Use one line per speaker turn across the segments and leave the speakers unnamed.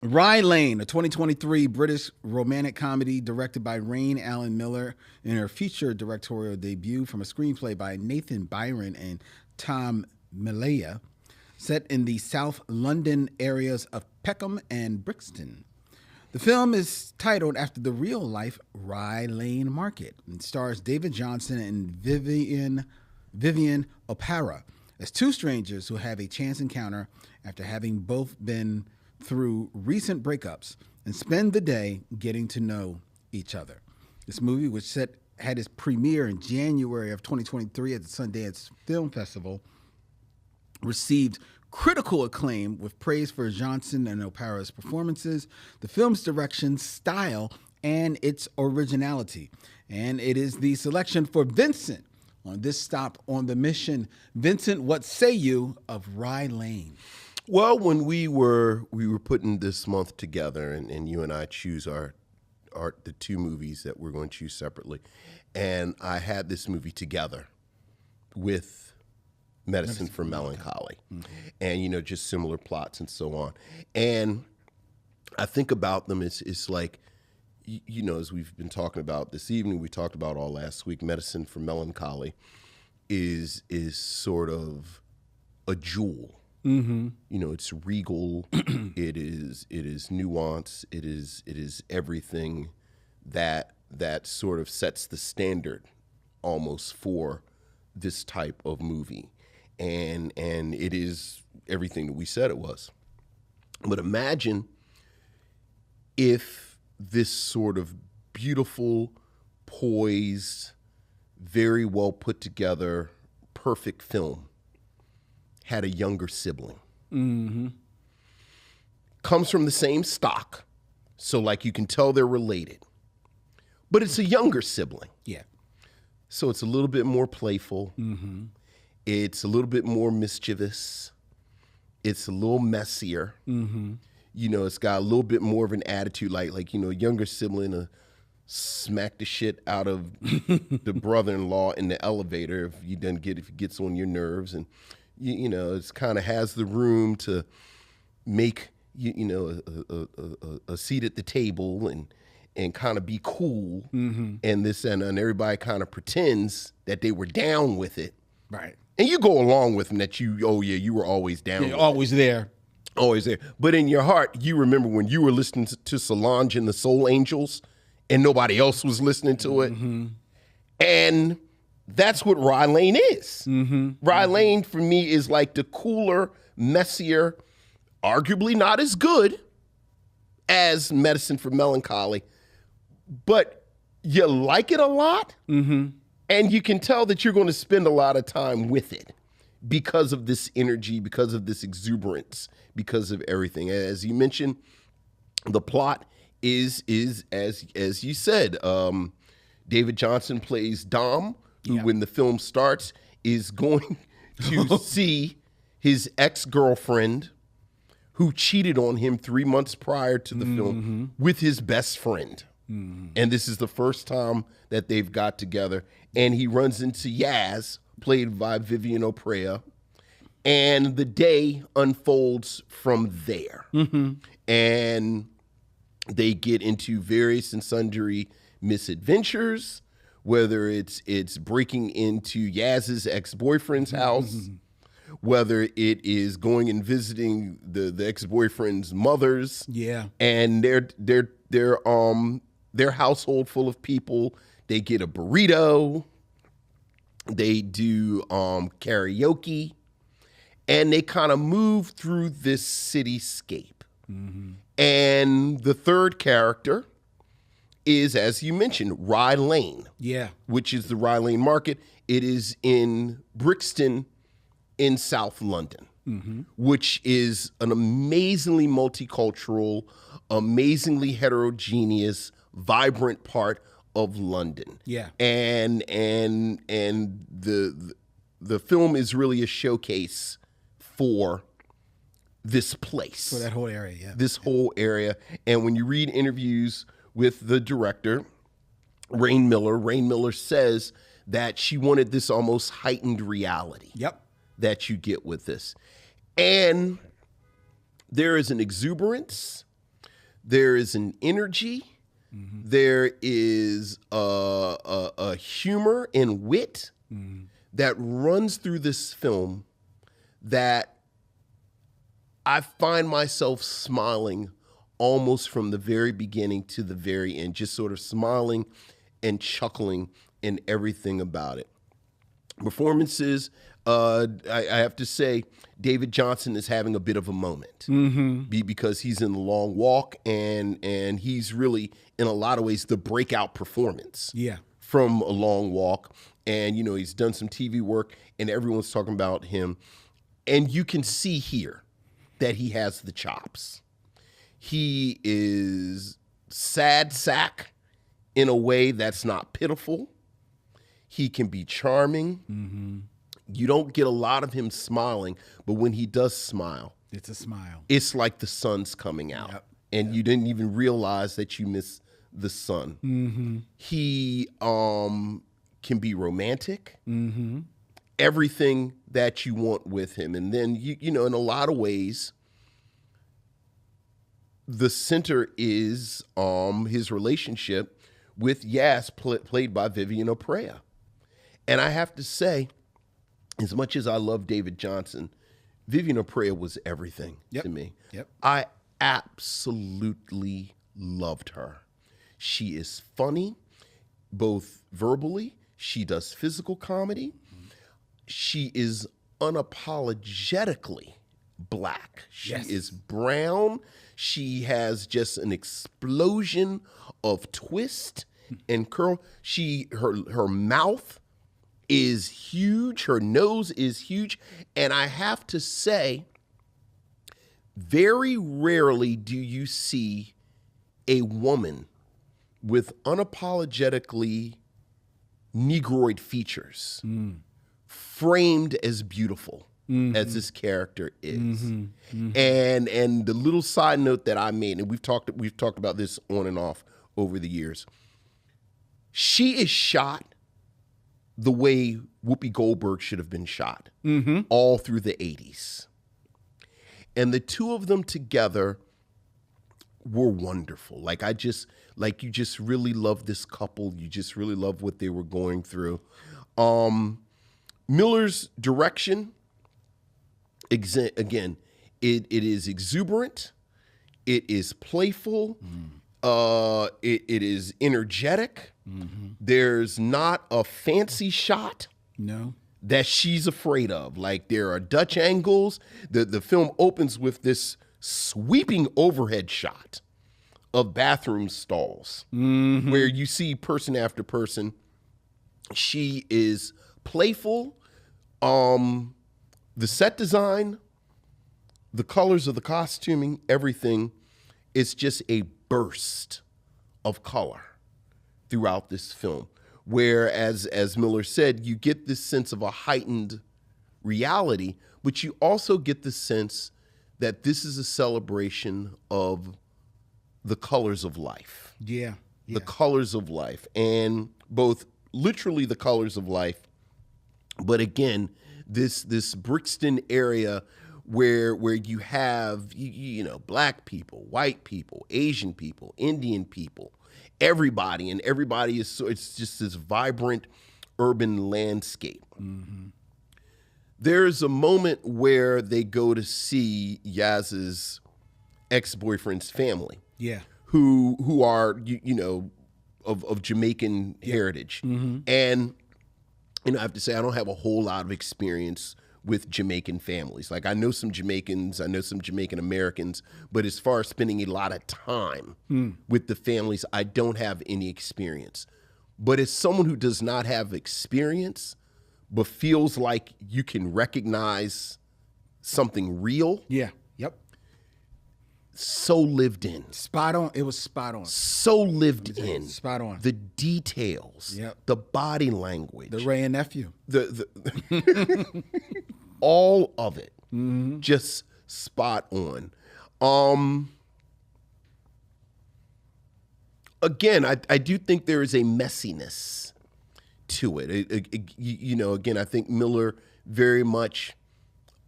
Rye Lane, a 2023 British romantic comedy directed by Raine Allen Miller in her feature directorial debut from a screenplay by Nathan Byron and Tom Malaya, set in the South London areas of Peckham and Brixton. The film is titled after the real-life Rye Lane Market and stars David Johnson and Vivian O'Para as two strangers who have a chance encounter after having both been through recent breakups and spend the day getting to know each other. This movie, which had its premiere in January of 2023 at the Sundance Film Festival, received critical acclaim with praise for Johnson and O'Para's performances, the film's direction, style, and its originality. And it is the selection for Vincent on this stop on the mission. Vincent, what say you of Rye Lane?
Well, when we were putting this month together, and you and I choose the two movies that we're going to choose separately, and I had this movie together with Medicine for Melancholy, and just similar plots and so on. And I think about them, it's like, as we've been talking about this evening, we talked about all last week. Medicine for Melancholy is sort of a jewel. Mm-hmm. It's regal. it is nuance. It is everything that sort of sets the standard almost for this type of movie, and it is everything that we said it was. But imagine if this sort of beautiful, poised, very well put together, perfect film had a younger sibling. Mm-hmm. Comes from the same stock, so like you can tell they're related. But it's a younger sibling.
Yeah.
So it's a little bit more playful. Mm-hmm. It's a little bit more mischievous. It's a little messier. Mm-hmm. It's got a little bit more of an attitude, like a younger sibling smack the shit out of the brother-in-law in the elevator if it gets on your nerves, and it's kind of has the room to make a seat at the table and kind of be cool, mm-hmm. and this and everybody kind of pretends that they were down with it,
right?
And you go along with them that you were always down.
Yeah, always there.
Always there. But in your heart, you remember when you were listening to Solange and the Soul Angels and nobody else was listening to it. Mm-hmm. And that's what Rye Lane is. Mm-hmm. Rye Lane, for me, is like the cooler, messier, arguably not as good as Medicine for Melancholy, but you like it a lot, mm-hmm. and you can tell that you're going to spend a lot of time with it because of this energy, because of this exuberance, because of everything. As you mentioned, the plot is as you said, David Johnson plays Dom, who when the film starts is going to see his ex-girlfriend who cheated on him 3 months prior to the film with his best friend. Mm-hmm. And this is the first time that they've got together. And he runs into Yaz, played by Vivian O'Para, and the day unfolds from there. Mm-hmm. And they get into various and sundry misadventures, whether it's breaking into Yaz's ex-boyfriend's house, whether it is going and visiting the ex-boyfriend's mothers, and their household full of people. They get a burrito, they do karaoke, and they kind of move through this cityscape. Mm-hmm. And the third character is, as you mentioned, Rye Lane, which is the Rye Lane Market. It is in Brixton in South London, which is an amazingly multicultural, amazingly heterogeneous, vibrant part of London. Yeah. And the film is really a showcase for this place.
For that whole area, yeah.
This whole area. And when you read interviews with the director, Raine Miller says that she wanted this almost heightened reality that you get with this. And there is an exuberance, There is an energy. There is a humor and wit that runs through this film that I find myself smiling almost from the very beginning to the very end, just sort of smiling and chuckling in everything about it. Performances, I have to say, David Johnson is having a bit of a moment because he's in The Long Walk, and he's really, in a lot of ways, the breakout performance from A Long Walk. And, you know, he's done some TV work, and everyone's talking about him. And you can see here that he has the chops. He is sad sack in a way that's not pitiful. He can be charming. You don't get a lot of him smiling, but when he does smile,
it's a smile.
It's like the sun's coming out, and you didn't even realize that you missed the sun. He can be romantic. Everything that you want with him, and then you know, in a lot of ways, the center is his relationship with Yas, played by Vivian Oprea. And I have to say, as much as I love David Johnson, Vivian Oprea was everything to me. I absolutely loved her. She is funny, both verbally. She does physical comedy. She is unapologetically Black. She is brown. She has just an explosion of twist and curl. Her mouth is huge. Her nose is huge. And I have to say, very rarely do you see a woman with unapologetically Negroid features framed as beautiful as this character is. And the little side note that I made, and we've talked about this on and off over the years, she is shot the way Whoopi Goldberg should have been shot all through the 80s. And the two of them together were wonderful. You just really love this couple. You just really love what they were going through. Miller's direction, again, it is exuberant. It is playful. It is energetic. There's not a fancy shot that she's afraid of. Like, there are Dutch angles. The film opens with this sweeping overhead shot of bathroom stalls where you see person after person. She is playful. The set design, the colors of the costuming, everything is just a burst of color throughout this film, where, as Miller said, you get this sense of a heightened reality, but you also get the sense that this is a celebration of the colors of life. The colors of life, and both literally the colors of life, but again, this Brixton area where you have, you know, Black people, white people, Asian people, Indian people, everybody, and everybody is, so it's just this vibrant urban landscape. There's a moment where they go to see Yaz's ex-boyfriend's family, who are, you know, of Jamaican heritage. And, you know, I have to say, I don't have a whole lot of experience with Jamaican families. Like, I know some Jamaicans, I know some Jamaican Americans, but as far as spending a lot of time with the families, I don't have any experience. But as someone who does not have experience, but feels like you can recognize something real. So lived in.
Spot on. It was spot on.
So lived in.
Spot on.
The details. The body language.
The Ray and nephew.
The all of it. Just spot on. Again, I do think there is a messiness to it. You know, again, I think Miller very much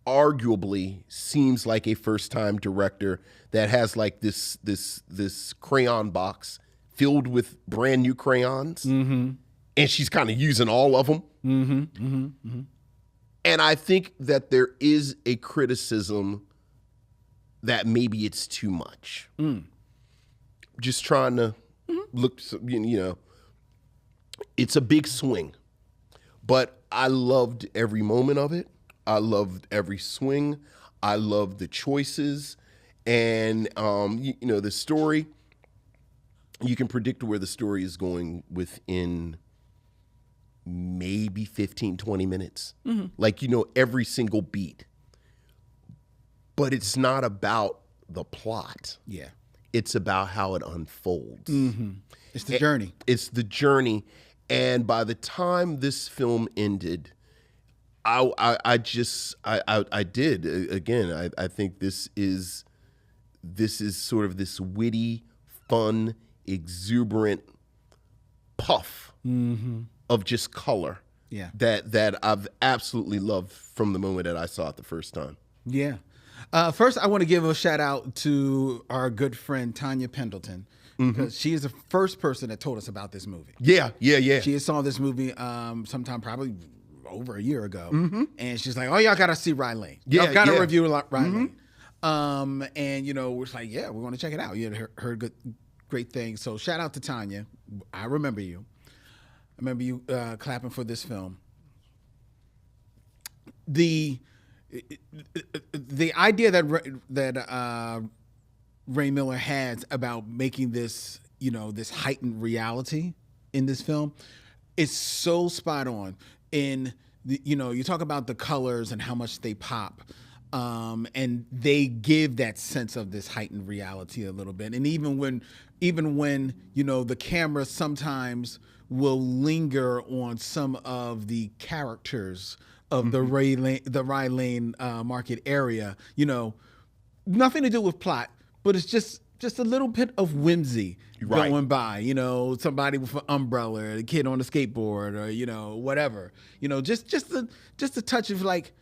arguably seems like a first-time director that has like this crayon box filled with brand new crayons, and she's kind of using all of them. And I think that there is a criticism that maybe it's too much. Just trying to look, it's a big swing, but I loved every moment of it. I loved every swing. I loved the choices, and the story. You can predict where the story is going within maybe 15, 20 minutes. Like, every single beat. But it's not about the plot.
Yeah.
It's about how it unfolds.
It's the journey.
It's the journey. And by the time this film ended, I did again. I think this is sort of this witty, fun, exuberant puff of just color.
Yeah.
That I've absolutely loved from the moment that I saw it the first time.
Yeah. First, I want to give a shout out to our good friend Tanya Pendleton, because she is the first person that told us about this movie.
Yeah.
She saw this movie sometime probably over a year ago, and she's like, "Oh, y'all gotta see Raine Lane. Y'all gotta review Raine Lane." And we're like, "Yeah, we want to check it out." You had heard great things, so shout out to Tanya. I remember you. I remember you clapping for this film. The idea that Raine Miller has about making this, this heightened reality in this film is so spot on. In you talk about the colors and how much they pop, and they give that sense of this heightened reality a little bit. And even when the camera sometimes will linger on some of the characters of the Raine Lane market area, nothing to do with plot, but it's just a little bit of whimsy going by, somebody with an umbrella, a kid on a skateboard, or whatever, just a touch of like,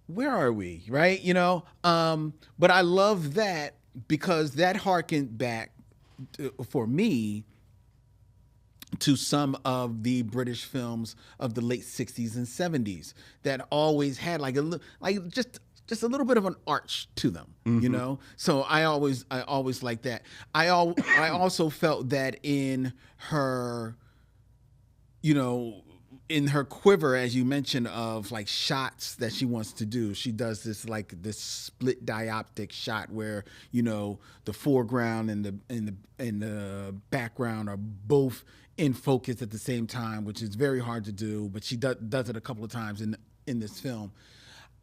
where are we, right? But I love that because that harkened back for me to some of the British films of the late 60s and 70s that always had just a little bit of an arch to them, So I always like that. I also felt that in her, in her quiver, as you mentioned, of like shots that she wants to do, she does this split dioptic shot where the foreground and the background are both in focus at the same time, which is very hard to do, but she does it a couple of times in this film.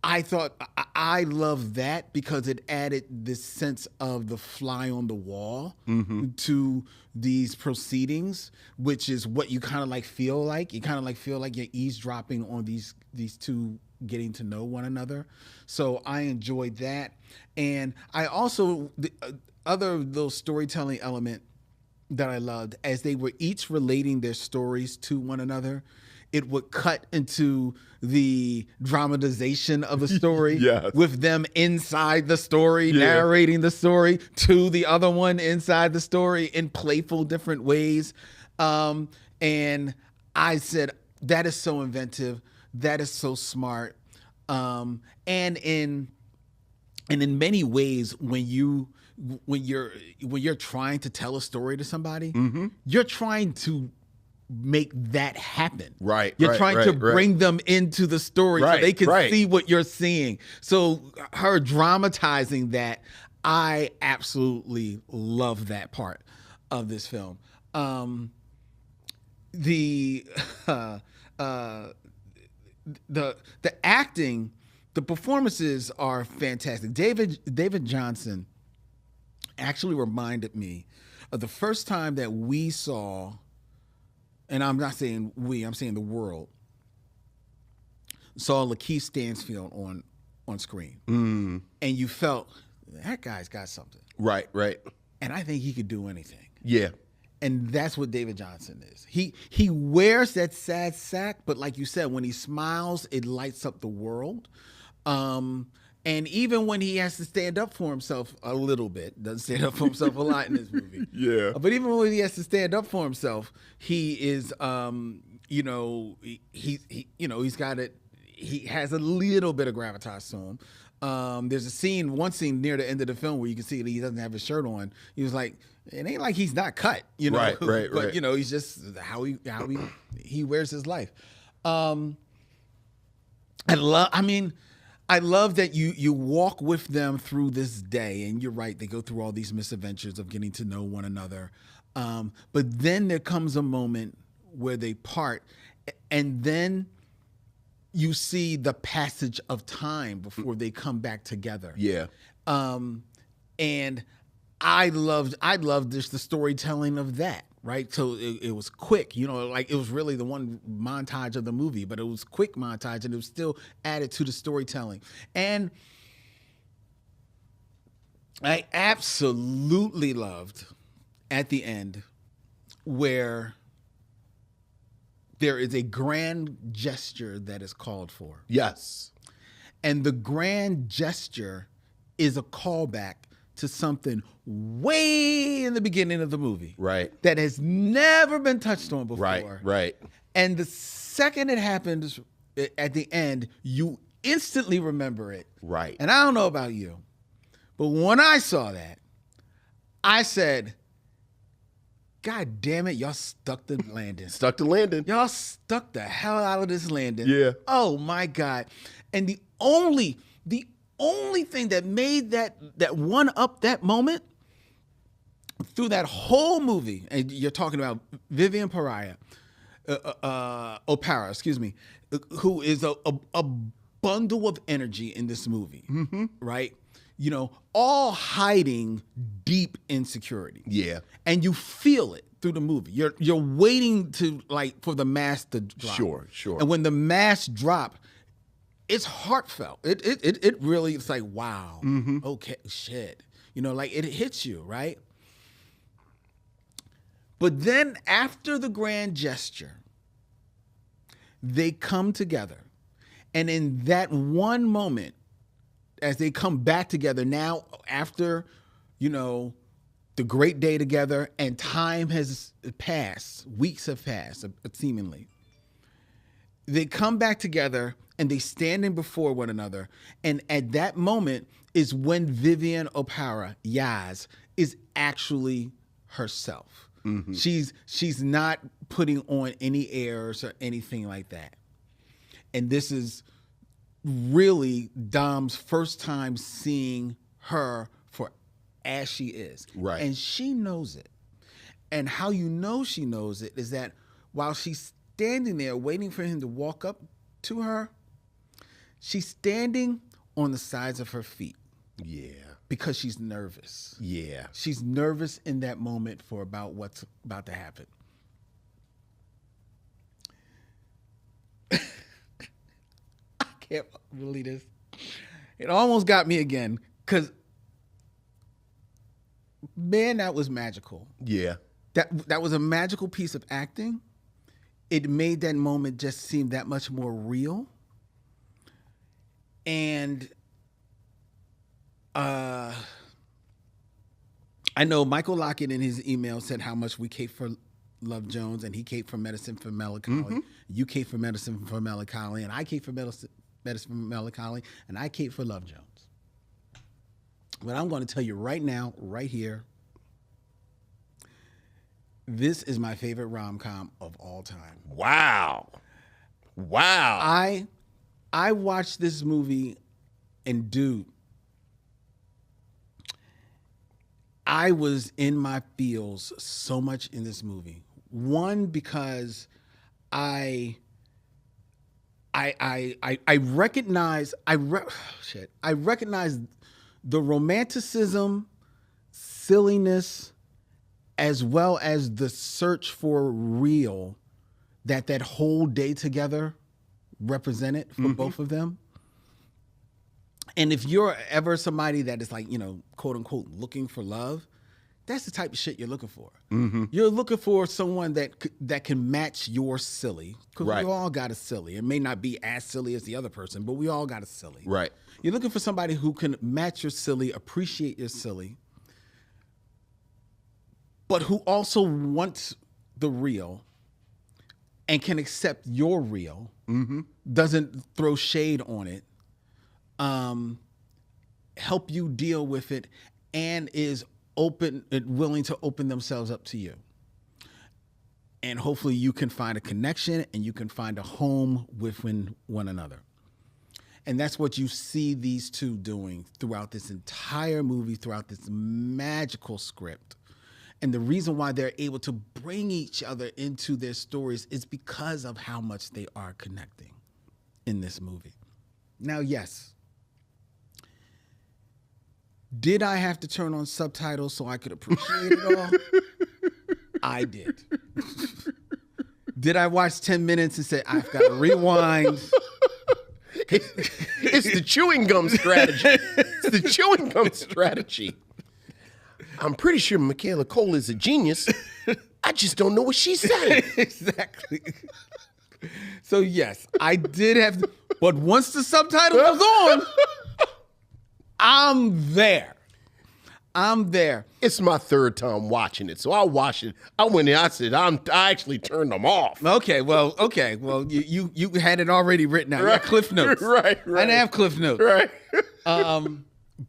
I thought I love that because it added this sense of the fly on the wall to these proceedings, which is what you kind of like feel like. You kind of like feel like you're eavesdropping on these two getting to know one another. So I enjoyed that. And I also, the other little storytelling element that I loved, as they were each relating their stories to one another, it would cut into the dramatization of a story with them inside the story, narrating the story to the other one inside the story in playful different ways. And I said, that is so inventive. That is so smart. And in many ways, when you're trying to tell a story to somebody, you're trying to make that happen.
Right.
You're trying to bring them into the story so they can see what you're seeing. So her dramatizing that, I absolutely love that part of this film. The acting, the performances are fantastic. David Johnson actually reminded me of the first time that we saw, and I'm not saying we, I'm saying the world, saw Lakeith Stanfield on screen. And you felt, that guy's got something.
Right.
And I think he could do anything.
Yeah.
And that's what David Johnson is. He wears that sad sack, but like you said, when he smiles, it lights up the world. And even when he has to stand up for himself a little bit, doesn't stand up for himself a lot in this movie.
Yeah.
But even when he has to stand up for himself, he is, you know, he's got it. He has a little bit of gravitas to him. There's one scene near the end of the film where you can see that he doesn't have his shirt on. He was like, it ain't like he's not cut, you know.
Right.
But you know, he's just how he wears his life. I love that you walk with them through this day, and you're right, they go through all these misadventures of getting to know one another. But then there comes a moment where they part, and then you see the passage of time before they come back together.
Yeah.
And I loved just the storytelling of that. Right. So it was quick, you know, like it was really the one montage of the movie, but it was quick montage and it was still added to the storytelling. And I absolutely loved at the end where there is a grand gesture that is called for.
Yes.
And the grand gesture is a callback to something way in the beginning of the movie.
Right.
That has never been touched on before.
Right.
And the second it happens at the end, you instantly remember it.
Right.
And I don't know about you, but when I saw that, I said, God damn it, y'all stuck the landing.
Stuck the landing.
Y'all stuck the hell out of this landing.
Yeah.
Oh my God. And the only thing that made that one up that moment through that whole movie, and you're talking about Vivian O'Para, excuse me, who is a bundle of energy in this movie, right? You know, all hiding deep insecurity.
Yeah.
And you feel it through the movie. You're waiting for the mask to drop.
Sure.
And when the mask drop, it's heartfelt. It really, it's like, wow, okay, shit. You know, like it hits you, right? But then after the grand gesture, they come together. And in that one moment, as they come back together now after, you know, the great day together and time has passed, weeks have passed, seemingly. They come back together and they standing before one another. And at that moment is when Vivian O'Para, Yaz, is actually herself. She's not putting on any airs or anything like that. And this is really Dom's first time seeing her for as she is.
Right.
And she knows it. And how you know she knows it is that while she's standing there waiting for him to walk up to her, she's standing on the sides of her feet.
Yeah.
Because she's nervous.
Yeah.
She's nervous in that moment for about what's about to happen. I can't believe this. It almost got me again because, man, that was magical.
Yeah.
That was a magical piece of acting. It made that moment just seem that much more real. And I know Michael Lockett in his email said how much we cape for Love Jones, and he cape for Medicine for Melancholy. You cape for Medicine for Melancholy, and I cape for Medicine for Melancholy, and I cape for Love Jones. But I'm going to tell you right now, right here, this is my favorite rom-com of all time.
Wow.
I watched this movie, and dude, I was in my feels so much in this movie. One, because I recognize the romanticism, silliness, as well as the search for real that whole day together represented for both of them. And if you're ever somebody that is like, you know, quote unquote, looking for love, That's the type of shit you're looking for. You're looking for someone that can match your silly, because
Right.
we all got a silly. It may not be as silly as the other person, but we all got a silly.
Right.
You're looking for somebody who can match your silly, appreciate your silly, but who also wants the real and can accept your real, doesn't throw shade on it, help you deal with it, and is open and willing to open themselves up to you. And hopefully you can find a connection and you can find a home within one another. And that's what you see these two doing throughout this entire movie, throughout this magical script. And the reason why they're able to bring each other into their stories is because of how much they are connecting in this movie. Now, yes, did I have to turn on subtitles so I could appreciate it all? I did. Did I watch 10 minutes and say, I've got to rewind?
It's the chewing gum strategy. It's the chewing gum strategy. I'm pretty sure Michaela Cole is a genius. I just don't know what she's saying.
Exactly. So yes, I did have to, but once the subtitle was on, I'm there.
It's my third time watching it, so I watched it. I went in, I said, I actually turned them off.
Okay. Well, you had it already written out. You had Cliff Notes.
Right.
I didn't have Cliff Notes.
Right.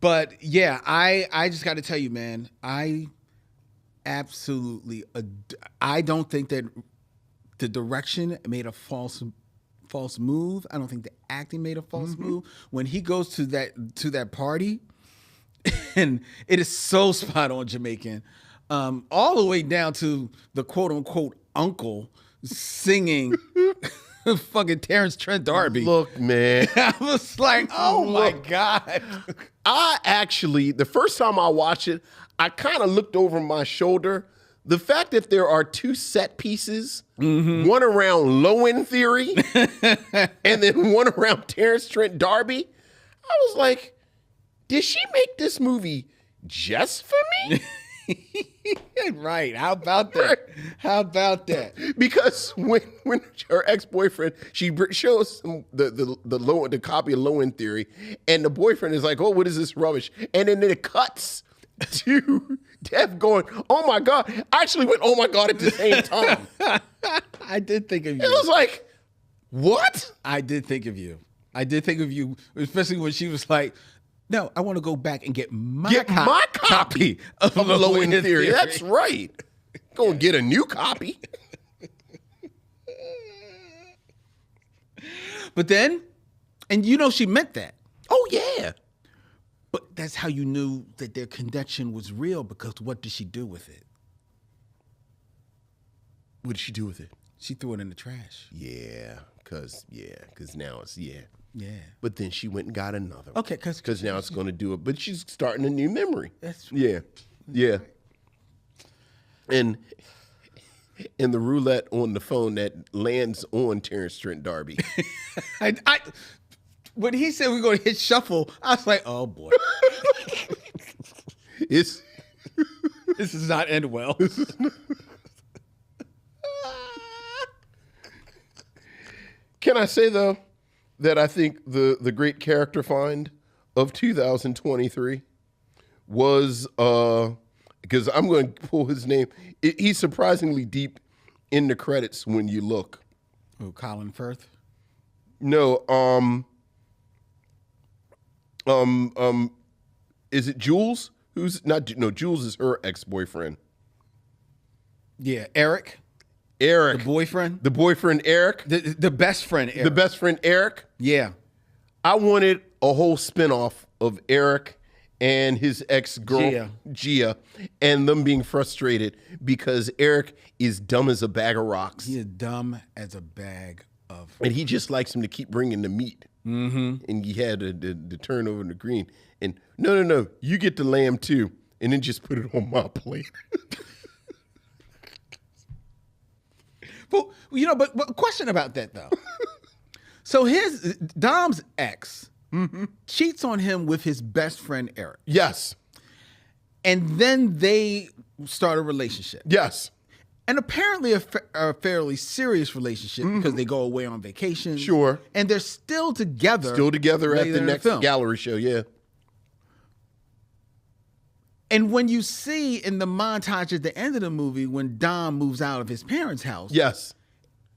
But yeah, I just got to tell you, man, I absolutely, I don't think that the direction made a false move. I don't think the acting made a false move. When he goes to that party, and it is so spot on Jamaican, all the way down to the quote unquote uncle singing fucking Terrence Trent D'Arby.
Look, man.
I was like, oh my God.
I actually, the first time I watched it, I kind of looked over my shoulder. The fact that there are two set pieces, one around Low-End Theory and then one around Terrence Trent D'Arby, I was like, did she make this movie just for me?
Right. How about that? Right. How about that?
Because when her ex-boyfriend, she shows him the copy of Low-End Theory, and the boyfriend is like, oh, what is this rubbish? And then it cuts to Dev going, oh my God. I actually went, oh my God, at the same time.
I did think of you.
It was like, what?
I did think of you. Especially when she was like, no, I want to go back and get my copy of
Low-End Theory. That's right. Go and get a new copy.
But then, and she meant that.
Oh, yeah.
But that's how you knew that their connection was real, because what did she do with it?
What did she do with it?
She threw it in the trash.
Yeah, because now it's, yeah. But then she went and got another one.
Okay,
because now it's going to do it. But she's starting a new memory.
That's right.
Yeah. And the roulette on the phone that lands on Terrence Trent D'Arby.
When he said we're going to hit shuffle, I was like, oh boy.
This
does not end well.
Can I say, though, that I think the great character find of 2023 was, because I'm going to pull his name, he's surprisingly deep in the credits when you look.
Oh, Colin Firth?
No, is it Jules? Jules is her ex-boyfriend.
Yeah, Eric.
The
boyfriend?
The boyfriend, Eric.
The best friend, Eric.
The best friend, Eric.
Yeah.
I wanted a whole spinoff of Eric and his ex-girl, Gia, and them being frustrated because Eric is dumb as a bag of rocks.
He is dumb as a bag of...
And he just likes him to keep bringing the meat. Mm-hmm. And he had to turn over the green. And no, you get the lamb too. And then just put it on my plate.
But but question about that though. So Dom's ex cheats on him with his best friend Eric.
Yes.
And then they start a relationship.
Yes.
And apparently a fairly serious relationship because they go away on vacation.
Sure.
And they're still together.
Still together at the next
film.
gallery show, yeah.
And when you see in the montage at the end of the movie when Dom moves out of his parents' house,
Yes.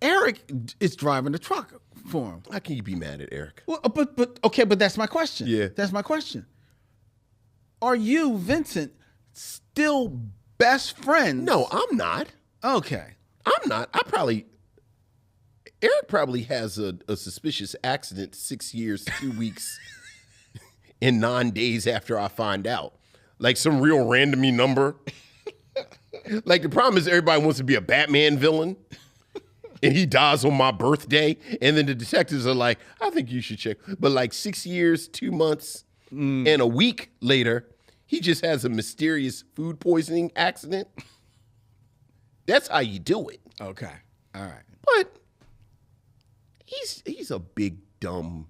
Eric is driving the truck for him.
How can you be mad at Eric?
Well, but that's my question.
Yeah.
That's my question. Are you, Vincent, still best friends?
No, I'm not.
Okay.
I'm not. Eric probably has a suspicious accident 6 years, 2 weeks, and 9 days after I find out. Like some real randomy number. Like the problem is everybody wants to be a Batman villain. And he dies on my birthday. And then the detectives are like, I think you should check. But like 6 years, 2 months, and a week later, he just has a mysterious food poisoning accident. That's how you do it.
Okay. All right.
But he's a big, dumb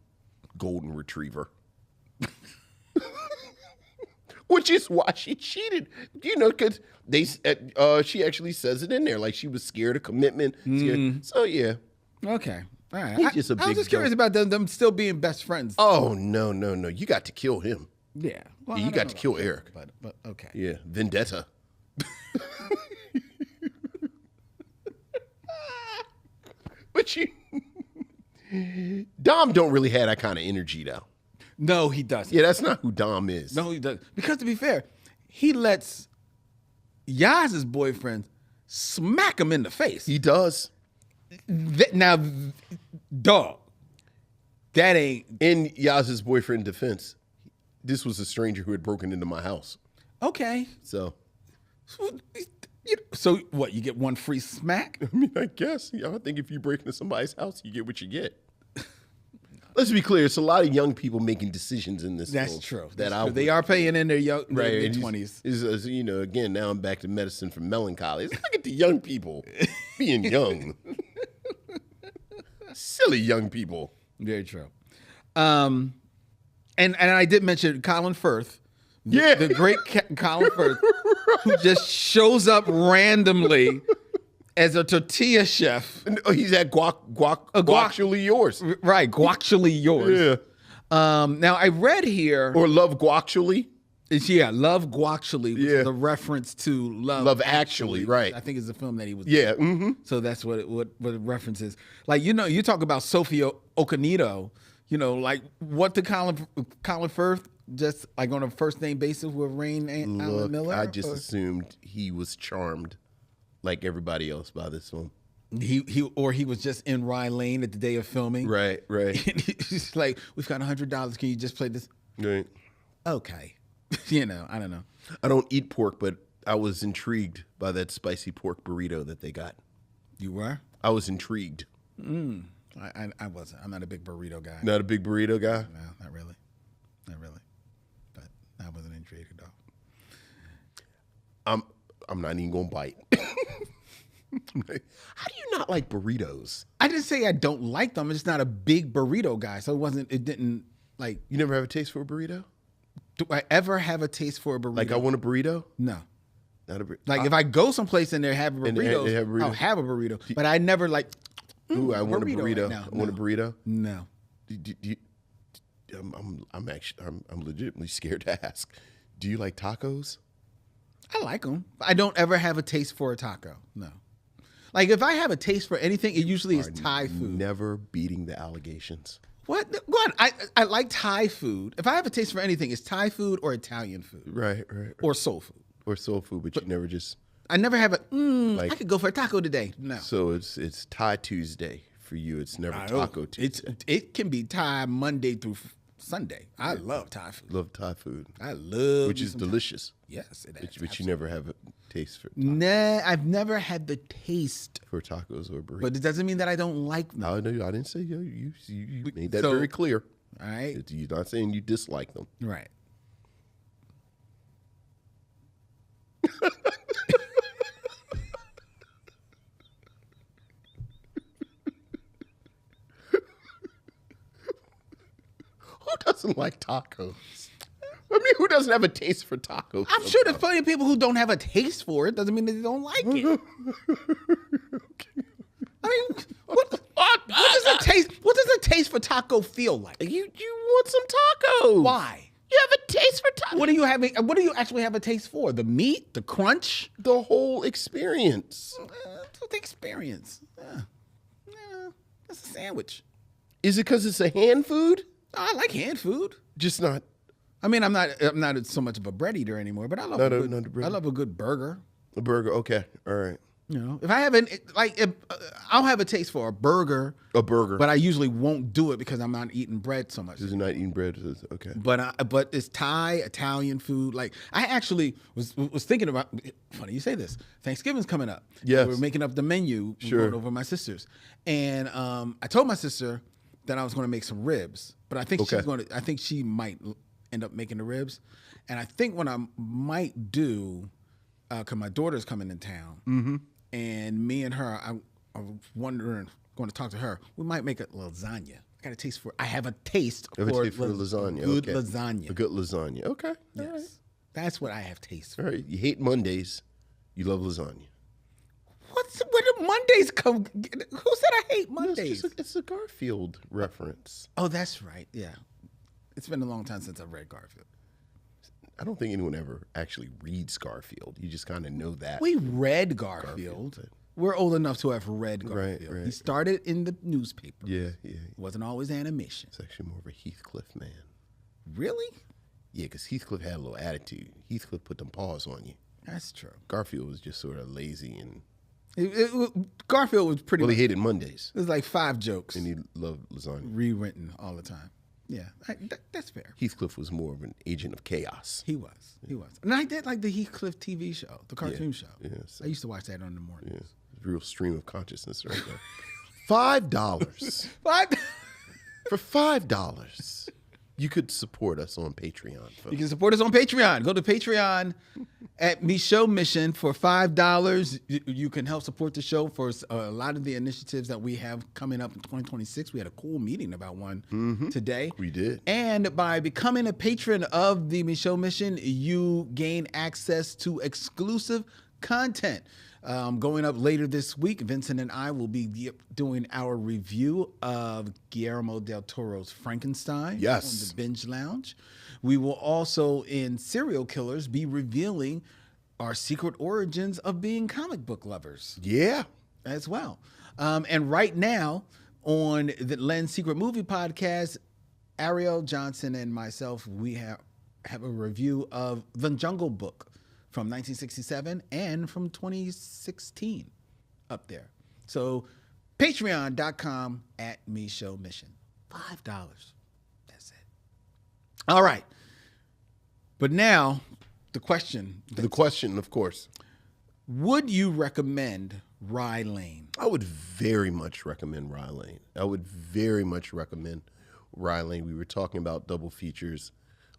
golden retriever. Which is why she cheated, because she actually says it in there, like she was scared of commitment. Scared. So yeah.
Okay. All right.
He's just a
I was
big
just curious about them still being best friends.
Oh no! You got to kill him.
Yeah. Well,
Yeah, you got to kill Eric.
But okay.
Yeah, vendetta. But Dom don't really have that kind of energy though.
No, he doesn't.
Yeah, that's not who Dom is.
No, he doesn't. Because to be fair, he lets Yaz's boyfriend smack him in the face.
He does.
Now, dog, that ain't...
In Yaz's boyfriend's defense, this was a stranger who had broken into my house.
Okay.
So
what, you get one free smack?
I mean, I guess. I think if you break into somebody's house, you get what you get. Let's be clear. It's a lot of young people making decisions in this.
That's true.
They
are paying in their
right,
mid-20s.
Again, now I'm back to medicine from melancholy. Look at the young people being young. Silly young people.
Very true. And I did mention Colin Firth.
Yeah.
The great Colin Firth, who just shows up as a tortilla chef.
He's at guactually yours.
Right, guactually yours.
Yeah.
Now, I read here...
Or Love Guactually.
Yeah, Love Guactually, which
Yeah.
is a reference to
Love Actually, right.
I think it's a film that he was
Yeah.
in.
Mm-hmm.
So that's what the reference is. Like, you talk about Sophia Okonedo, like what did Colin Firth just like on a first name basis with Raine Allen Miller?
I just assumed he was charmed like everybody else by this film.
He was just in Rye Lane at the day of filming.
Right.
And he's like, we've got $100. Can you just play this?
Right.
Okay. I don't know.
I don't eat pork, but I was intrigued by that spicy pork burrito that they got.
You were?
I was intrigued.
I wasn't. I'm not a big burrito guy.
Not a big burrito guy?
No, not really. But I wasn't intrigued at all.
I'm not even gonna bite. How do you not like burritos?
I didn't say I don't like them. I'm just not a big burrito guy. So it didn't like.
You never have a taste for a burrito?
Do I ever have a taste for a burrito?
Like I want a burrito?
No.
Not a burrito.
Like if I go someplace and they have burritos,
they have burritos.
I'll have a burrito. But I never like.
Ooh, I want a burrito.
Right now.
I want a burrito.
No.
I'm legitimately scared to ask. Do you like tacos?
I like them. I don't ever have a taste for a taco. No. Like if I have a taste for anything, it usually is Thai food.
Never beating the allegations.
What? Go on. I like Thai food. If I have a taste for anything, it's Thai food or Italian food.
Right.
Or soul food.
Or soul food, but you never just.
I never have I could go for a taco today. No.
So it's Thai Tuesday for you. It's never Taco Tuesday.
It can be Thai Monday through Sunday. I love Thai food.
Love Thai food.
I love
which is delicious.
Thai. Yes, it is.
But you never have a taste for
Nah, I've never had the taste
for tacos or burritos.
But it doesn't mean that I don't like them.
No, I didn't say you made that very clear.
All right.
You're not saying you dislike them.
Right.
Who doesn't like tacos? I mean, who doesn't have a taste for tacos?
I'm sure there's plenty of people who don't have a taste for it. Doesn't mean that they don't like it. I mean, what does a taste? What does a taste for taco feel like?
You want some tacos?
Why?
You have a taste for tacos.
What do you actually have a taste for? The meat, the crunch,
The whole experience.
the experience. It's a sandwich.
Is it because it's a hand food?
I like hand food.
Just not.
I mean, I'm not so much of a bread eater anymore, but I love I love a good burger.
A burger. Okay. All right.
You know, if I haven't I'll have a taste for a burger.
A burger.
But I usually won't do it because I'm not eating bread so much.
Because you're not eating bread. Okay.
But it's Thai, Italian food. Like I actually was thinking about. Funny you say this. Thanksgiving's coming up.
Yes.
We're making up the menu.
Sure.
Going over my sister's, and I told my sister that I was going to make some ribs, but I think I think she might end up making the ribs, and I think what I might do, because my daughter's coming in town, and me and her, I was wondering, going to talk to her. We might make a lasagna. I have a taste for
lasagna.
Good lasagna.
A good lasagna. Okay.
Yes.
All right.
That's what I have taste for.
All right. You hate Mondays. You love lasagna.
Where do Mondays come? Who said I hate Mondays?
It's a Garfield reference.
Oh, that's right. Yeah. It's been a long time since I've read Garfield.
I don't think anyone ever actually reads Garfield. You just kind of know that.
We read Garfield. We're old enough to have read Garfield.
Right.
He started in the newspaper.
Yeah.
It wasn't always animation.
It's actually more of a Heathcliff man.
Really?
Yeah, because Heathcliff had a little attitude. Heathcliff put them paws on you.
That's true.
Garfield was just sort of lazy and...
Garfield was pretty...
Well, he hated Mondays.
It was like 5 jokes.
And he loved lasagna.
Rewritten all the time. Yeah, that's fair.
Heathcliff was more of an agent of chaos.
He was. And I did like the Heathcliff TV show, the cartoon show.
Yeah,
I used to watch that on the mornings.
Yeah, real stream of consciousness right there. $5. For $5, you could support us on Patreon, folks.
You can support us on Patreon. Go to Patreon at Micheaux Mission for $5. You can help support the show for a lot of the initiatives that we have coming up in 2026. We had a cool meeting about one today.
We did.
And by becoming a patron of the Micheaux Mission, you gain access to exclusive content. Going up later this week, Vincent and I will be doing our review of Guillermo del Toro's Frankenstein on the Binge Lounge. We will also, in Serial Killers, be revealing our secret origins of being comic book lovers.
Yeah.
As well. And right now, on the Lens Secret Movie Podcast, Ariel Johnson and myself, we have a review of The Jungle Book from 1967 and from 2016 up there. So patreon.com at Micheaux Mission. $5. That's it. All right. But now the question.
The question, of course.
Would you recommend Rye Lane?
I would very much recommend Rye Lane. I would very much recommend Rye Lane. We were talking about double features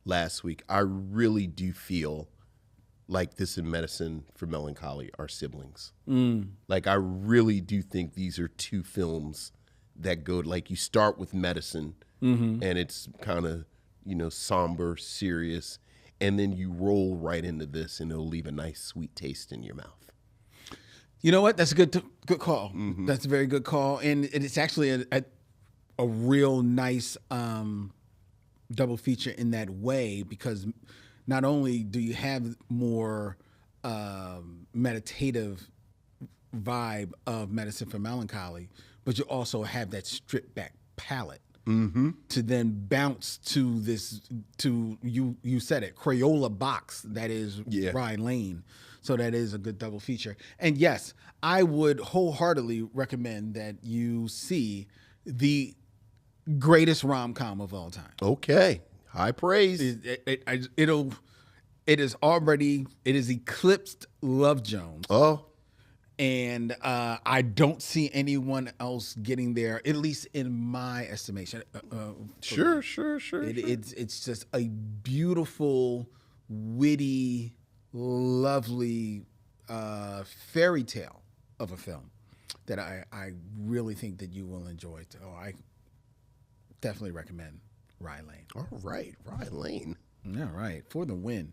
last week. I really do feel like This and Medicine for Melancholy are siblings. Like, I really do think these are two films that go, like, you start with Medicine, and it's kind of, somber, serious, and then you roll right into this, and it'll leave a nice, sweet taste in your mouth.
You know what? That's a good call. That's a very good call. And it's actually a real nice double feature in that way, because not only do you have more meditative vibe of Medicine for Melancholy, but you also have that stripped back palette to then bounce to this, you said it, Crayola box that is Rye Lane. So that is a good double feature. And yes, I would wholeheartedly recommend that you see the greatest rom-com of all time.
Okay. High praise.
It is eclipsed Love Jones.
Oh.
And I don't see anyone else getting there, at least in my estimation.
Sure.
It's just a beautiful, witty, lovely fairy tale of a film that I really think that you will enjoy. So I definitely recommend Rye Lane.
All right, Rye Lane.
All right, for the win.